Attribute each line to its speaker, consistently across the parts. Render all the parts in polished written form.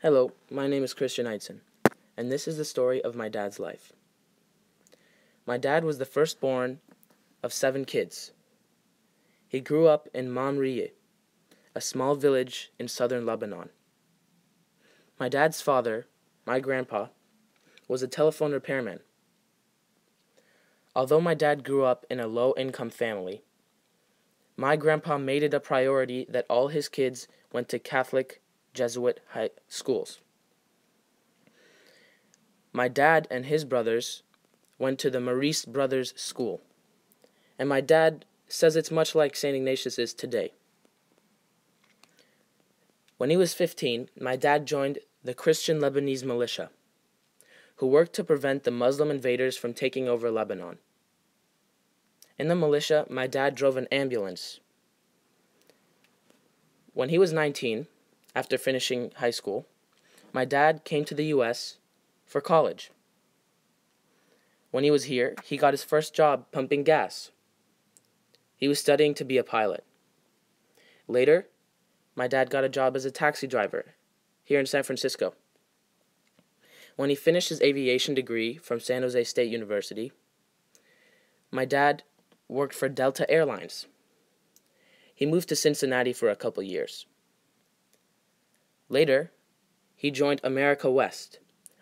Speaker 1: Hello, my name is Christian Eitzen, and this is the story of my dad's life. My dad was the firstborn of 7 kids. He grew up in Mamriye, a small village in southern Lebanon. My dad's father, my grandpa, was a telephone repairman. Although my dad grew up in a low-income family, my grandpa made it a priority that all his kids went to Catholic Jesuit high schools. My dad and his brothers went to the Marist Brothers School, and my dad says it's much like St. Ignatius is today. When he was 15, my dad joined the Christian Lebanese militia, who worked to prevent the Muslim invaders from taking over Lebanon. In the militia, my dad drove an ambulance. When he was 19, after finishing high school, my dad came to the U.S. for college. When he was here, he got his first job pumping gas. He was studying to be a pilot. Later, my dad got a job as a taxi driver here in San Francisco. When he finished his aviation degree from San Jose State University, my dad worked for Delta Airlines. He moved to Cincinnati for a couple years. Later, he joined America West,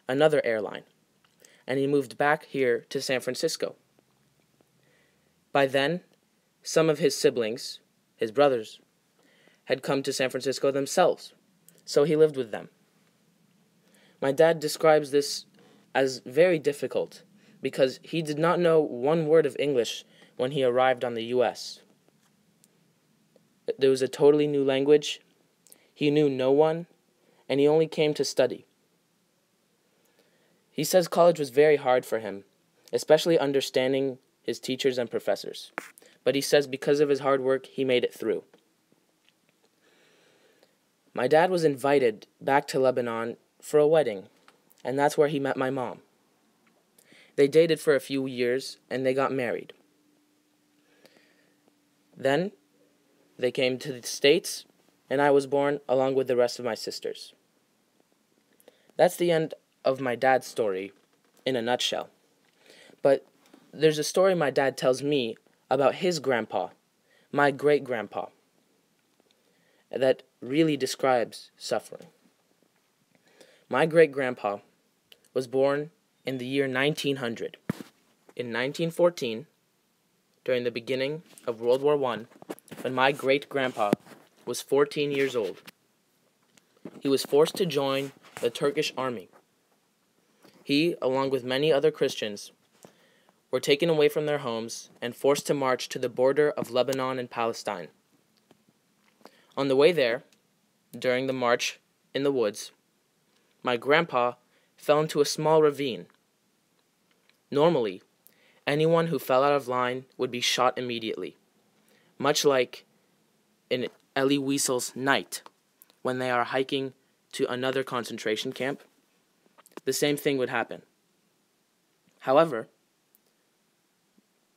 Speaker 1: another airline, and he moved back here to San Francisco. By then, some of his siblings, his brothers, had come to San Francisco themselves, so he lived with them. My dad describes this as very difficult because he did not know one word of English when he arrived on the U.S. There was a totally new language, he knew no one, and he only came to study. He says college was very hard for him, especially understanding his teachers and professors. But he says because of his hard work, he made it through. My dad was invited back to Lebanon for a wedding, and that's where he met my mom. They dated for a few years, and they got married. Then, they came to the States, and I was born along with the rest of my sisters. That's the end of my dad's story in a nutshell. But there's a story my dad tells me about his grandpa, my great-grandpa, that really describes suffering. My great-grandpa was born in the year 1900. In 1914, during the beginning of World War I, when my great-grandpa was 14 years old, he was forced to join the Turkish army. He, along with many other Christians, were taken away from their homes and forced to march to the border of Lebanon and Palestine. On the way there, during the march in the woods, my grandpa fell into a small ravine. Normally, anyone who fell out of line would be shot immediately, much like in Elie Wiesel's Night, when they are hiking to another concentration camp. The same thing would happen. However,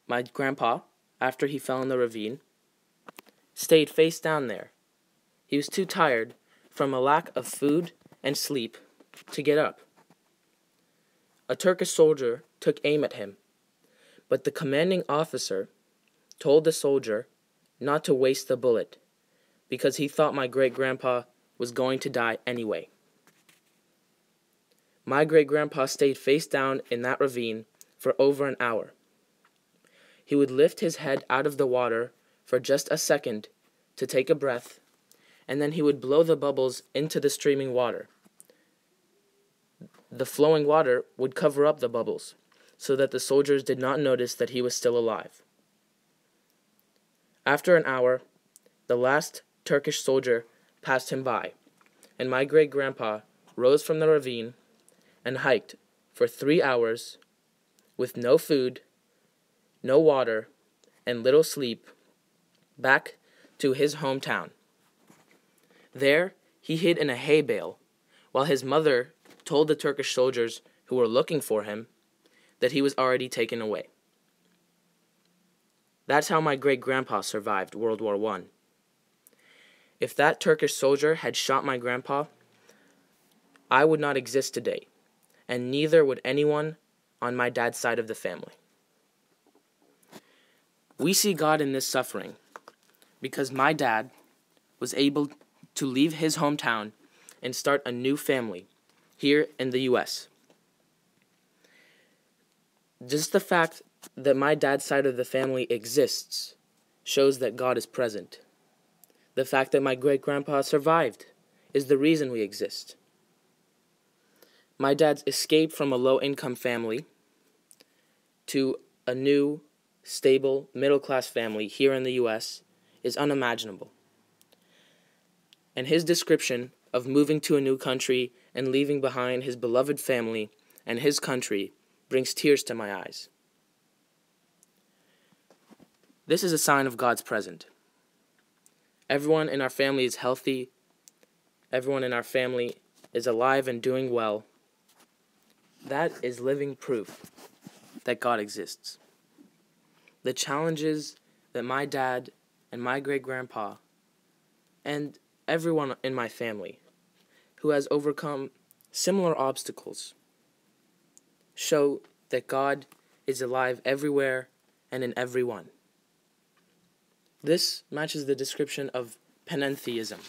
Speaker 1: my grandpa, after he fell in the ravine, stayed face down there. He was too tired from a lack of food and sleep to get up. A Turkish soldier took aim at him, but the commanding officer told the soldier not to waste the bullet because he thought my great-grandpa was going to die anyway. My great-grandpa stayed face down in that ravine for over an hour. He would lift his head out of the water for just a second to take a breath, and then he would blow the bubbles into the streaming water. The flowing water would cover up the bubbles so that the soldiers did not notice that he was still alive. After an hour, the last Turkish soldier passed him by, and my great-grandpa rose from the ravine and hiked for 3 hours with no food, no water, and little sleep back to his hometown. There, he hid in a hay bale while his mother told the Turkish soldiers who were looking for him that he was already taken away. That's how my great-grandpa survived World War I. If that Turkish soldier had shot my grandpa, I would not exist today, and neither would anyone on my dad's side of the family. We see God in this suffering because my dad was able to leave his hometown and start a new family here in the U.S. Just the fact that my dad's side of the family exists shows that God is present. The fact that my great-grandpa survived is the reason we exist. My dad's escape from a low-income family to a new, stable, middle-class family here in the U.S. is unimaginable. And his description of moving to a new country and leaving behind his beloved family and his country brings tears to my eyes. This is a sign of God's presence. Everyone in our family is healthy. Everyone in our family is alive and doing well. That is living proof that God exists. The challenges that my dad and my great-grandpa and everyone in my family who has overcome similar obstacles show that God is alive everywhere and in everyone. This matches the description of panentheism,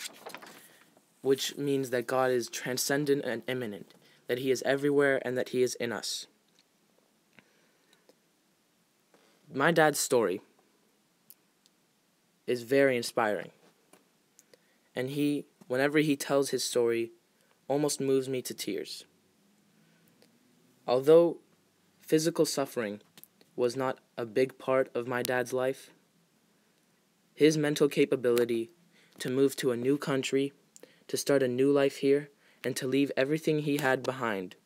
Speaker 1: which means that God is transcendent and immanent, that He is everywhere and that He is in us. My dad's story is very inspiring, and whenever he tells his story, almost moves me to tears. Although physical suffering was not a big part of my dad's life, his mental capability to move to a new country, to start a new life here, and to leave everything he had behind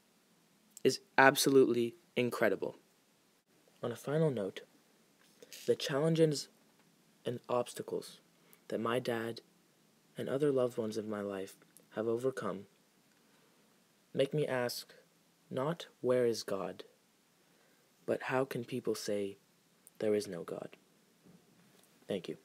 Speaker 1: is absolutely incredible. On a final note, the challenges and obstacles that my dad and other loved ones of my life have overcome make me ask, not where is God, but how can people say there is no God? Thank you.